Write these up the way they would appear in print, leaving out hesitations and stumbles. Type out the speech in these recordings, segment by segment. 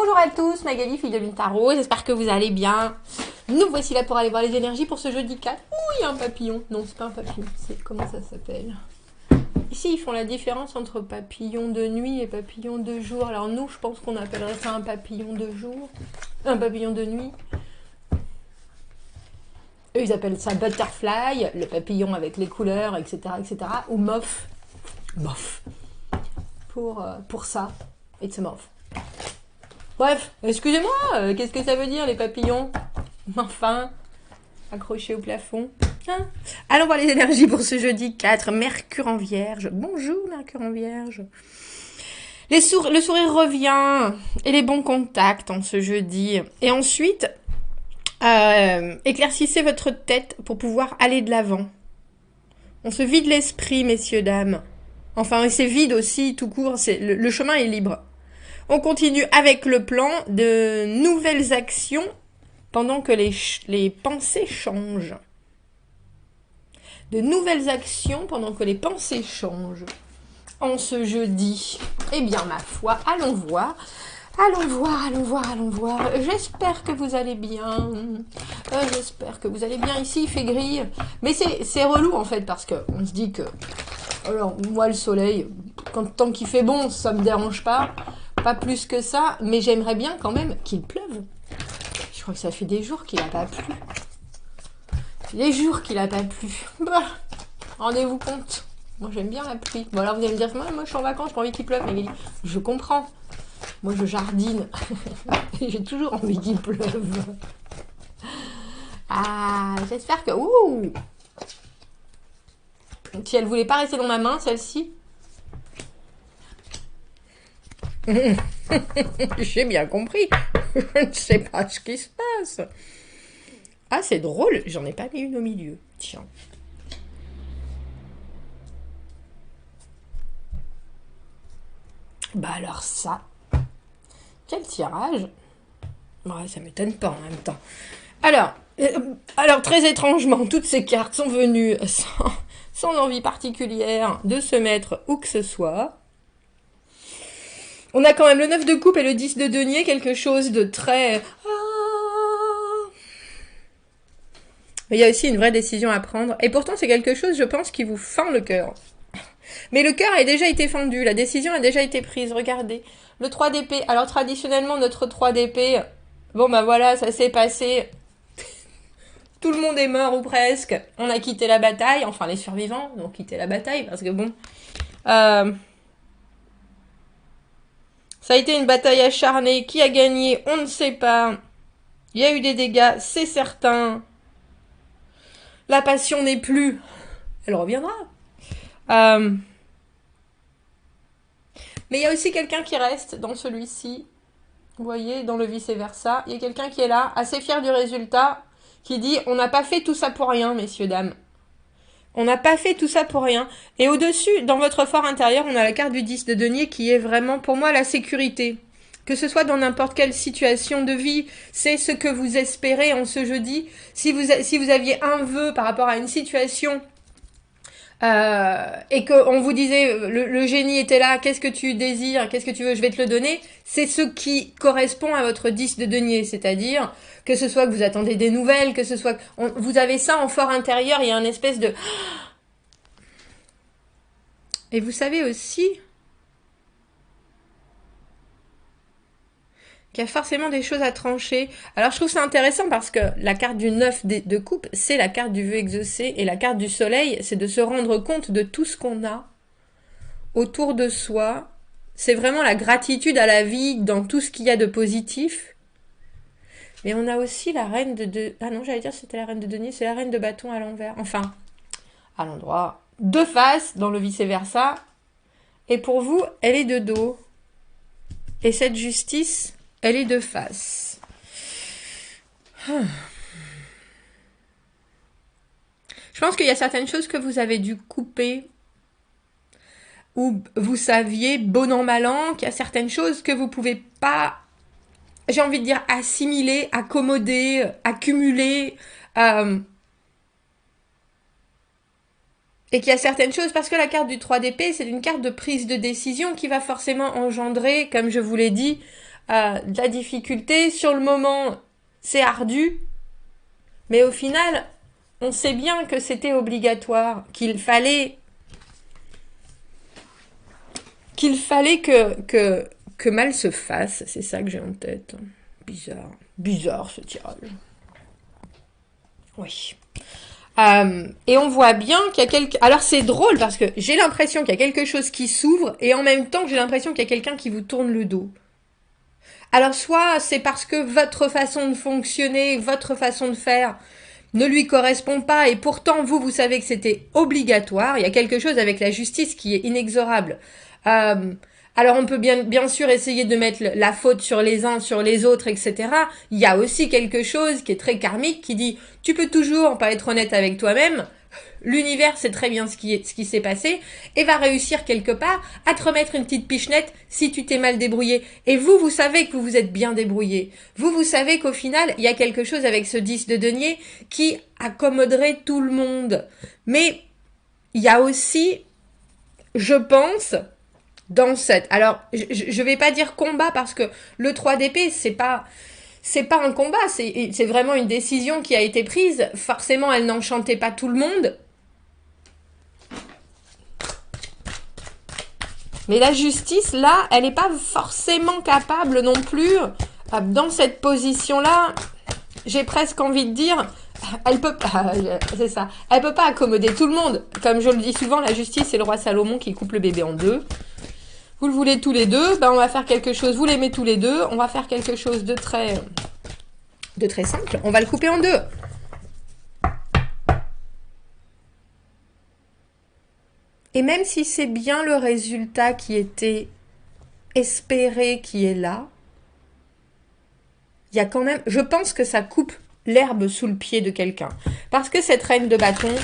Bonjour à tous, Magali, fille de Mintaro, j'espère que vous allez bien. Nous voici là pour aller voir les énergies pour ce jeudi 4. Ouh, il y a un papillon. Non, c'est pas un papillon, c'est comment ça s'appelle? Ici, ils font la différence entre papillon de nuit et papillon de jour. Alors nous, je pense qu'on appellerait ça un papillon de jour, un papillon de nuit. Eux, ils appellent ça butterfly, le papillon avec les couleurs, etc., etc. Ou moth. Moth. Pour ça, it's a moth. Bref, excusez-moi, qu'est-ce que ça veut dire les papillons? Enfin, accrochés au plafond. Hein, allons voir les énergies pour ce jeudi 4. Mercure en Vierge. Bonjour Mercure en Vierge. Le sourire revient et les bons contacts en ce jeudi. Et ensuite, éclaircissez votre tête pour pouvoir aller de l'avant. On se vide l'esprit, messieurs, dames. Enfin, c'est vide aussi, tout court, le chemin est libre. On continue avec le plan de nouvelles actions pendant que les pensées changent. De nouvelles actions pendant que les pensées changent. En ce jeudi, eh bien ma foi, allons voir. Allons voir, allons voir, allons voir. J'espère que vous allez bien. J'espère que vous allez bien. Ici, il fait gris. Mais c'est relou en fait parce qu'on se dit que... Alors, moi, le soleil, tant qu'il fait bon, ça me dérange pas. Pas plus que ça, mais j'aimerais bien quand même qu'il pleuve. Je crois que ça fait des jours qu'il n'a pas plu. Les jours qu'il n'a pas plu. Bah, rendez-vous compte. Moi, j'aime bien la pluie. Bon, alors vous allez me dire, moi je suis en vacances, j'ai pas envie qu'il pleuve. Mais je comprends. Moi, je jardine. J'ai toujours envie qu'il pleuve. Ah, j'espère que... Ouh! Si elle voulait pas rester dans ma main, celle-ci... J'ai bien compris. Je ne sais pas ce qui se passe. Ah, c'est drôle. J'en ai pas mis une au milieu. Tiens. Bah alors ça. Quel tirage. Ouais, ça m'étonne pas en même temps. Alors très étrangement, toutes ces cartes sont venues sans envie particulière de se mettre où que ce soit. On a quand même le 9 de coupe et le 10 de denier, quelque chose de très... Mais il y a aussi une vraie décision à prendre. Et pourtant, c'est quelque chose, je pense, qui vous fend le cœur. Mais le cœur a déjà été fendu, la décision a déjà été prise. Regardez, le 3 d'épée. Alors traditionnellement, notre 3 d'épée, bon bah voilà, ça s'est passé. Tout le monde est mort ou presque. On a quitté la bataille, enfin les survivants ont quitté la bataille parce que bon... Ça a été une bataille acharnée. Qui a gagné? On ne sait pas. Il y a eu des dégâts, c'est certain. La passion n'est plus. Elle reviendra. Mais il y a aussi quelqu'un qui reste dans celui-ci. Vous voyez, dans le vice-versa. Il y a quelqu'un qui est là, assez fier du résultat, qui dit « On n'a pas fait tout ça pour rien, messieurs, dames. On n'a pas fait tout ça pour rien. » Et au-dessus, dans votre fort intérieur, on a la carte du 10 de denier qui est vraiment, pour moi, la sécurité. Que ce soit dans n'importe quelle situation de vie, c'est ce que vous espérez en ce jeudi. Si vous aviez un vœu par rapport à une situation et qu'on vous disait, le génie était là, qu'est-ce que tu désires, qu'est-ce que tu veux, je vais te le donner, c'est ce qui correspond à votre 10 de denier, c'est-à-dire que ce soit que vous attendez des nouvelles, que ce soit que vous avez ça en fort intérieur, il y a une espèce de... Et vous savez aussi qu'il y a forcément des choses à trancher. Alors je trouve ça intéressant parce que la carte du 9 de coupe, c'est la carte du vœu exaucé, et la carte du soleil, c'est de se rendre compte de tout ce qu'on a autour de soi. C'est vraiment la gratitude à la vie dans tout ce qu'il y a de positif. Mais on a aussi la reine de... Ah non, j'allais dire c'était la reine de denier, c'est la reine de bâton à l'envers. Enfin, à l'endroit. De face, dans le vice-versa. Et pour vous, elle est de dos. Et cette justice... elle est de face. Je pense qu'il y a certaines choses que vous avez dû couper. Ou vous saviez, bon an, mal an, qu'il y a certaines choses que vous ne pouvez pas, j'ai envie de dire, assimiler, accommoder, accumuler. Et qu'il y a certaines choses, parce que la carte du 3 d'épée, c'est une carte de prise de décision qui va forcément engendrer, comme je vous l'ai dit, de la difficulté. Sur le moment, c'est ardu. Mais au final, on sait bien que c'était obligatoire, qu'il fallait que mal se fasse. C'est ça que j'ai en tête. Bizarre. Bizarre ce tirage. Oui. Et on voit bien qu'il y a quelque... Alors c'est drôle parce que j'ai l'impression qu'il y a quelque chose qui s'ouvre et en même temps j'ai l'impression qu'il y a quelqu'un qui vous tourne le dos. Alors soit c'est parce que votre façon de fonctionner, votre façon de faire ne lui correspond pas et pourtant vous savez que c'était obligatoire. Il y a quelque chose avec la justice qui est inexorable. Alors on peut bien sûr essayer de mettre la faute sur les uns, sur les autres, etc. Il y a aussi quelque chose qui est très karmique qui dit tu peux toujours pas être honnête avec toi-même. L'univers sait très bien ce qui s'est passé et va réussir quelque part à te remettre une petite pichenette si tu t'es mal débrouillé. Et vous savez que vous vous êtes bien débrouillé. Vous savez qu'au final, il y a quelque chose avec ce 10 de denier qui accommoderait tout le monde. Mais il y a aussi, je pense, dans cette... Alors, je vais pas dire combat parce que le 3 d'épée, c'est pas un combat, c'est vraiment une décision qui a été prise. Forcément, elle n'enchantait pas tout le monde. Mais la justice, là, elle n'est pas forcément capable non plus, dans cette position-là, j'ai presque envie de dire, elle peut pas, c'est ça, elle peut pas accommoder tout le monde. Comme je le dis souvent, la justice, c'est le roi Salomon qui coupe le bébé en deux. Vous le voulez tous les deux, ben on va faire quelque chose, vous l'aimez tous les deux, on va faire quelque chose de très simple, on va le couper en deux. Et même si c'est bien le résultat qui était espéré qui est là, il y a quand même, je pense que ça coupe l'herbe sous le pied de quelqu'un. Parce que cette reine de bâton,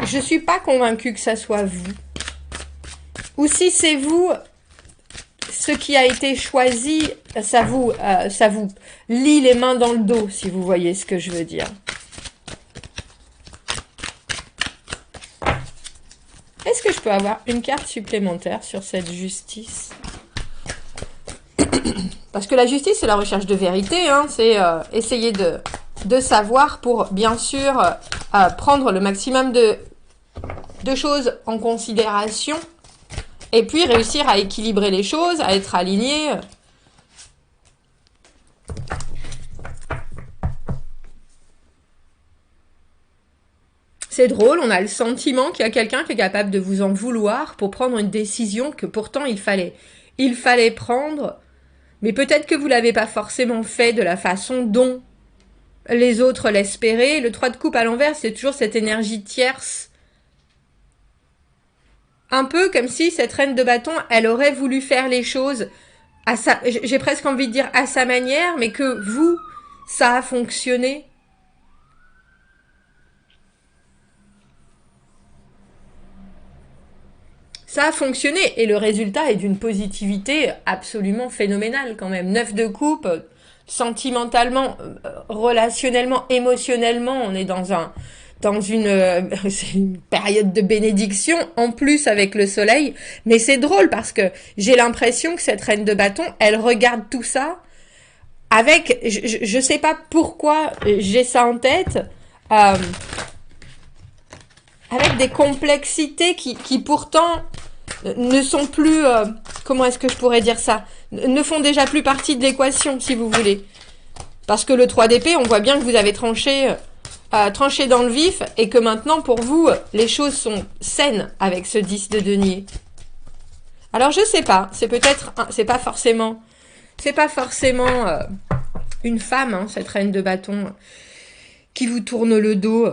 je suis pas convaincue que ça soit vous. Ou si c'est vous, ce qui a été choisi, ça vous lie les mains dans le dos, si vous voyez ce que je veux dire. Est-ce que je peux avoir une carte supplémentaire sur cette justice? Parce que la justice, c'est la recherche de vérité, hein, c'est essayer de savoir pour, bien sûr, prendre le maximum de choses en considération et puis réussir à équilibrer les choses, à être aligné. C'est drôle, on a le sentiment qu'il y a quelqu'un qui est capable de vous en vouloir pour prendre une décision que pourtant il fallait prendre, mais peut-être que vous ne l'avez pas forcément fait de la façon dont les autres l'espéraient. Le 3 de coupe à l'envers, c'est toujours cette énergie tierce. Un peu comme si cette reine de bâton, elle aurait voulu faire les choses à sa, j'ai presque envie de dire à sa manière, mais que vous, ça a fonctionné. Ça a fonctionné et le résultat est d'une positivité absolument phénoménale quand même. 9 de coupe, sentimentalement, relationnellement, émotionnellement, on est dans une période de bénédiction, en plus avec le soleil. Mais c'est drôle parce que j'ai l'impression que cette reine de bâton, elle regarde tout ça avec, je sais pas pourquoi j'ai ça en tête, avec des complexités qui pourtant ne sont plus, comment est-ce que je pourrais dire ça, ne font déjà plus partie de l'équation, si vous voulez. Parce que le 3 d'épée, on voit bien que vous avez tranché dans le vif et que maintenant, pour vous, les choses sont saines avec ce 10 de denier. Alors, je sais pas, c'est peut-être, c'est pas forcément une femme, hein, cette reine de bâton, qui vous tourne le dos.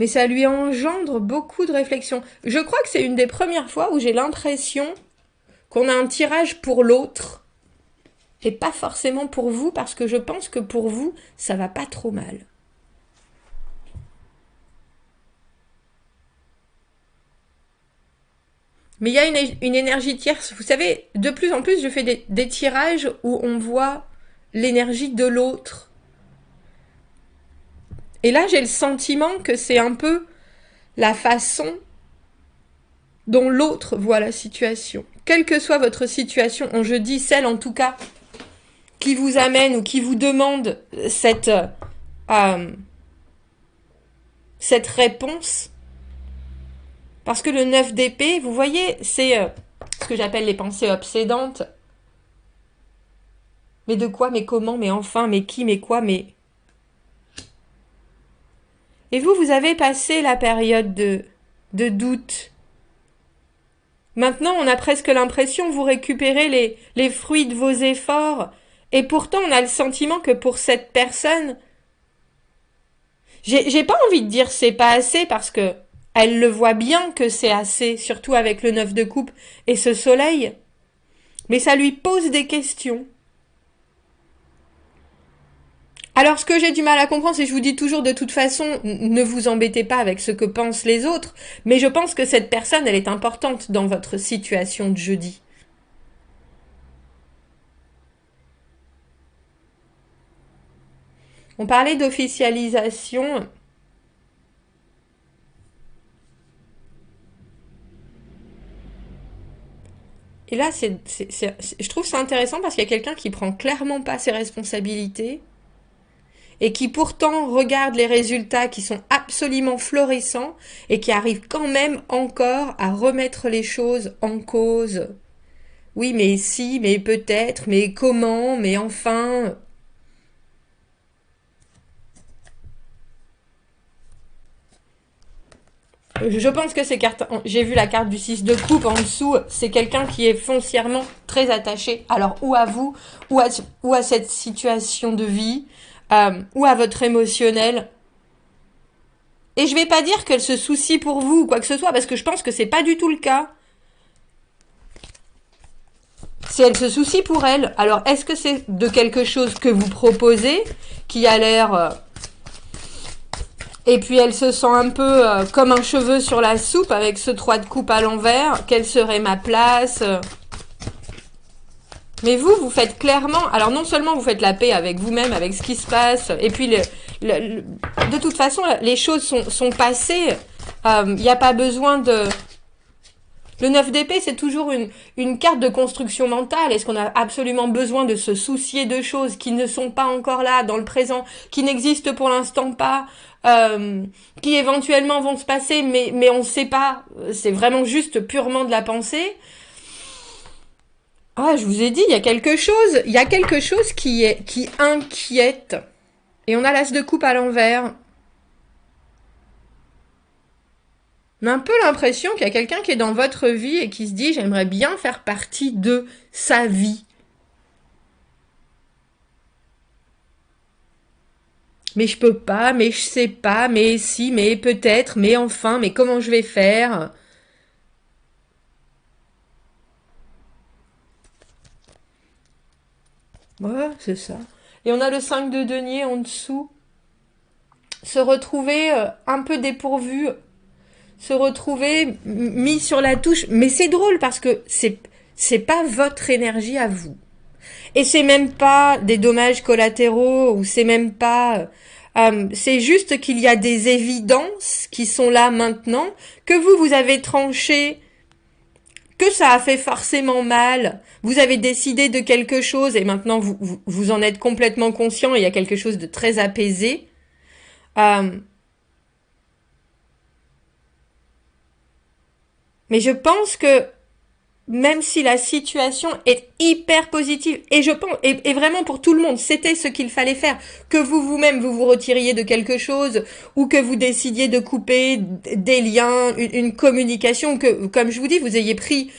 Mais ça lui engendre beaucoup de réflexion. Je crois que c'est une des premières fois où j'ai l'impression qu'on a un tirage pour l'autre et pas forcément pour vous, parce que je pense que pour vous, ça va pas trop mal. Mais il y a une énergie tierce. Vous savez, de plus en plus, je fais des tirages où on voit l'énergie de l'autre. Et là, j'ai le sentiment que c'est un peu la façon dont l'autre voit la situation. Quelle que soit votre situation, je dis celle en tout cas qui vous amène ou qui vous demande cette réponse. Parce que le 9 d'épée, vous voyez, c'est ce que j'appelle les pensées obsédantes. Mais de quoi, mais comment, mais enfin, mais qui, mais quoi, mais... Et vous avez passé la période de doute. Maintenant, on a presque l'impression que vous récupérez les fruits de vos efforts. Et pourtant, on a le sentiment que pour cette personne, j'ai pas envie de dire c'est pas assez parce que elle le voit bien que c'est assez, surtout avec le 9 de coupe et ce soleil. Mais ça lui pose des questions. Alors, ce que j'ai du mal à comprendre, c'est que je vous dis toujours de toute façon, ne vous embêtez pas avec ce que pensent les autres, mais je pense que cette personne, elle est importante dans votre situation de jeudi. On parlait d'officialisation. Et là, je trouve ça intéressant parce qu'il y a quelqu'un qui prend clairement pas ses responsabilités et qui pourtant regarde les résultats qui sont absolument florissants et qui arrive quand même encore à remettre les choses en cause. Oui, mais si, mais peut-être, mais comment, mais enfin... Je pense que ces cartes, j'ai vu la carte du 6 de coupe en dessous, c'est quelqu'un qui est foncièrement très attaché, alors ou à vous, ou à cette situation de vie, ou à votre émotionnel. Et je vais pas dire qu'elle se soucie pour vous ou quoi que ce soit, parce que je pense que c'est pas du tout le cas. Si elle se soucie pour elle, alors est-ce que c'est de quelque chose que vous proposez, qui a l'air... Et puis elle se sent un peu comme un cheveu sur la soupe avec ce 3 de coupe à l'envers. Quelle serait ma place? Mais vous faites clairement... Alors non seulement vous faites la paix avec vous-même, avec ce qui se passe, et puis de toute façon, les choses sont passées. Il n'y a pas besoin de... Le 9 d'épée, c'est toujours une carte de construction mentale. Est-ce qu'on a absolument besoin de se soucier de choses qui ne sont pas encore là, dans le présent, qui n'existent pour l'instant pas, qui éventuellement vont se passer, mais on ne sait pas. C'est vraiment juste purement de la pensée. Ah, je vous ai dit, il y a quelque chose qui inquiète. Et on a l'as de coupe à l'envers. On a un peu l'impression qu'il y a quelqu'un qui est dans votre vie et qui se dit « J'aimerais bien faire partie de sa vie ». Mais je peux pas, mais je sais pas, mais si, mais peut-être, mais enfin, mais comment je vais faire? Ouais, c'est ça. Et on a le 5 de denier en dessous. Se retrouver un peu dépourvu, se retrouver mis sur la touche. Mais c'est drôle parce que c'est pas votre énergie à vous. Et c'est même pas des dommages collatéraux ou c'est même pas... c'est juste qu'il y a des évidences qui sont là maintenant, que vous avez tranché, que ça a fait forcément mal, vous avez décidé de quelque chose et maintenant vous en êtes complètement conscient et il y a quelque chose de très apaisé. Mais je pense que même si la situation est hyper positive, et je pense, et vraiment pour tout le monde, c'était ce qu'il fallait faire, que vous-même vous retiriez de quelque chose, ou que vous décidiez de couper des liens, une communication, que, comme je vous dis, vous ayez pris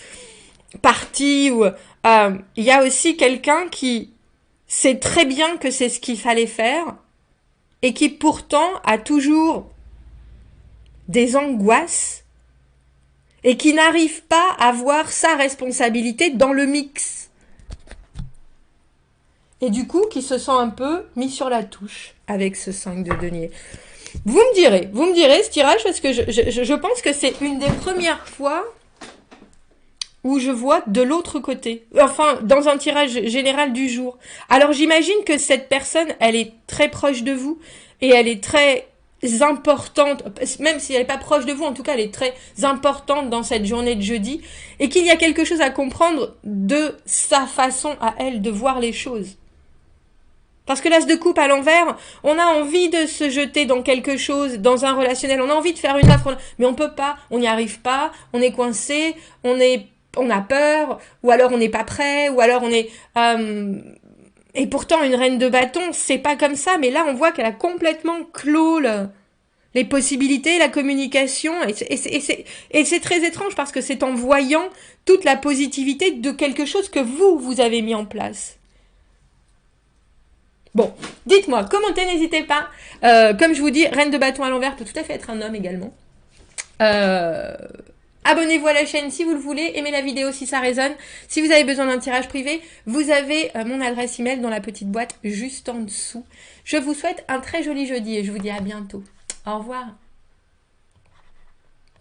parti, ou il y a aussi quelqu'un qui sait très bien que c'est ce qu'il fallait faire, et qui pourtant a toujours des angoisses, et qui n'arrive pas à voir sa responsabilité dans le mix. Et du coup, qui se sent un peu mis sur la touche avec ce 5 de denier. Vous me direz ce tirage, parce que je pense que c'est une des premières fois où je vois de l'autre côté. Enfin, dans un tirage général du jour. Alors j'imagine que cette personne, elle est très proche de vous, et elle est très importante, même si elle n'est pas proche de vous, en tout cas elle est très importante dans cette journée de jeudi, et qu'il y a quelque chose à comprendre de sa façon à elle de voir les choses. Parce que l'as de coupe à l'envers, on a envie de se jeter dans quelque chose, dans un relationnel, on a envie de faire une offre, mais on peut pas, on n'y arrive pas, on est coincé, on a peur, ou alors on n'est pas prêt, ou alors on est... Et pourtant, une reine de bâton, c'est pas comme ça, mais là, on voit qu'elle a complètement clos les possibilités, la communication, et c'est très étrange parce que c'est en voyant toute la positivité de quelque chose que vous avez mis en place. Bon, dites-moi, commentez, n'hésitez pas. Comme je vous dis, reine de bâton à l'envers peut tout à fait être un homme également. Abonnez-vous à la chaîne si vous le voulez, aimez la vidéo si ça résonne. Si vous avez besoin d'un tirage privé, vous avez mon adresse email dans la petite boîte juste en dessous. Je vous souhaite un très joli jeudi et je vous dis à bientôt. Au revoir.